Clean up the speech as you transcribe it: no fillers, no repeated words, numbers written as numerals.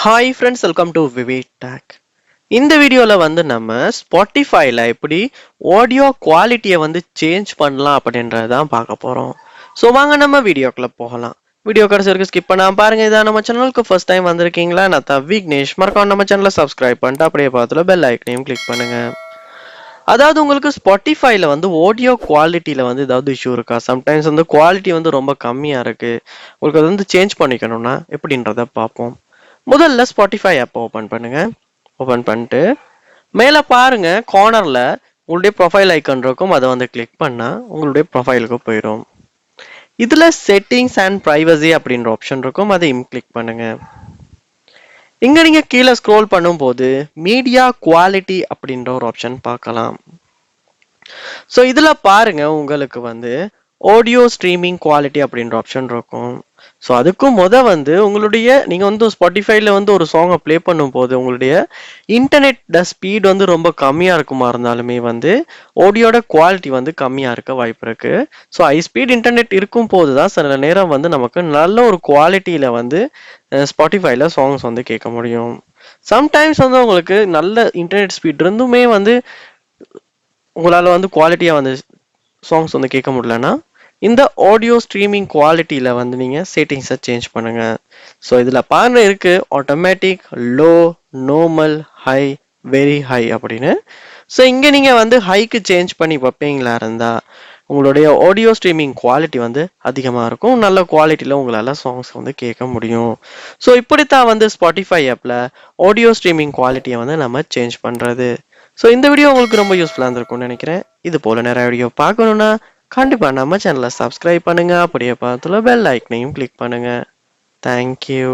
Hi friends, welcome to Vivek take. இந்த வீடியோவில் வந்து நம்ம ஸ்பாட்டிஃபைல எப்படி ஆடியோ குவாலிட்டியை வந்து சேஞ்ச் பண்ணலாம் அப்படின்றத தான் பார்க்க போகிறோம். ஸோ வாங்க நம்ம வீடியோக்குள்ளே போகலாம். வீடியோ கடைசி வரைக்கும் ஸ்கிப் பண்ணாமல் பாருங்கள். இதான் நம்ம சேனலுக்கு ஃபர்ஸ்ட் டைம் வந்திருக்கீங்களா, நான் தான் விக்னேஷ். மறக்காம நம்ம சேனலை சப்ஸ்கிரைப் பண்ணிட்டு அப்படியே பார்த்துல பெல் ஐக்கனையும் கிளிக் பண்ணுங்கள். அதாவது உங்களுக்கு ஸ்பாட்டிஃபைல வந்து ஆடியோ குவாலிட்டியில் வந்து ஏதாவது இஷ்யூ இருக்கா? சம்டைம்ஸ் வந்து குவாலிட்டி வந்து ரொம்ப கம்மியாக இருக்குது, உங்களுக்கு அது வந்து சேஞ்ச் பண்ணிக்கணும்னா எப்படின்றத பார்ப்போம். முதல்ல ஸ்பாட்டிஃபை ஆப் ஓப்பன் பண்ணுங்க. ஓப்பன் பண்ணிட்டு மேலே பாருங்க, கார்னரில் உங்களுடைய ப்ரொஃபைல் ஐக்கான் இருக்கும், அதை வந்து கிளிக் பண்ணால் உங்களுடைய ப்ரொஃபைலுக்கு போயிடும். இதில் செட்டிங்ஸ் அண்ட் ப்ரைவசி அப்படின்ற ஆப்ஷன் இருக்கும், அதையும் கிளிக் பண்ணுங்க. இங்கே நீங்கள் கீழே ஸ்க்ரோல் பண்ணும்போது மீடியா குவாலிட்டி அப்படின்ற ஒரு ஆப்ஷன் பார்க்கலாம். ஸோ இதில் பாருங்க, உங்களுக்கு வந்து ஆடியோ ஸ்ட்ரீமிங் குவாலிட்டி அப்படின்ற ஆப்ஷன் இருக்கும். ஸோ அதுக்கும் வந்து உங்களுடைய நீங்கள் வந்து ஸ்பாட்டிஃபைல வந்து ஒரு சாங்கை ப்ளே பண்ணும்போது உங்களுடைய இன்டர்நெட் ஸ்பீட் வந்து ரொம்ப கம்மியாக இருக்குமா இருந்தாலுமே வந்து ஆடியோட குவாலிட்டி வந்து கம்மியாக இருக்க வாய்ப்பு இருக்கு. ஸோ ஹை ஸ்பீட் இன்டர்நெட் இருக்கும் போது தான் சில நேரம் வந்து நமக்கு நல்ல ஒரு குவாலிட்டியில் வந்து ஸ்பாட்டிஃபைல சாங்ஸ் வந்து கேட்க முடியும். சம்டைம்ஸ் வந்து உங்களுக்கு நல்ல இன்டர்நெட் ஸ்பீட் இருந்துமே வந்து உங்களால் வந்து குவாலிட்டியாக வந்து சாங்ஸ் வந்து கேட்க முடியலன்னா இந்த ஆடியோ ஸ்ட்ரீமிங் குவாலிட்டியில் வந்து நீங்கள் செட்டிங்ஸை சேஞ்ச் பண்ணுங்கள். ஸோ இதில் பாருங்க இருக்குது automatic, low, normal, high, very high அப்படின்னு. ஸோ இங்கே நீங்கள் வந்து ஹைக்கு சேஞ்ச் பண்ணி வைப்பீங்களா இருந்தால் உங்களுடைய ஆடியோ ஸ்ட்ரீமிங் குவாலிட்டி வந்து அதிகமாக இருக்கும், நல்ல குவாலிட்டியில் உங்களால் சாங்ஸ் வந்து கேட்க முடியும். ஸோ இப்படித்தான் வந்து ஸ்பாட்டிஃபை ஆப்பில் ஆடியோ ஸ்ட்ரீமிங் குவாலிட்டியை வந்து நம்ம சேஞ்ச் பண்ணுறது. ஸோ இந்த வீடியோ உங்களுக்கு ரொம்ப யூஸ்ஃபுல்லாக இருந்திருக்கும்னு நினைக்கிறேன். இது போல் நிறைய வீடியோ பார்க்கணுன்னா கண்டிப்பாக நம்ம சேனலை சப்ஸ்கிரைப் பண்ணுங்கள், அப்படியே பார்த்துல பெல் ஐக்கனையும் கிளிக் பண்ணுங்கள். தேங்க்யூ.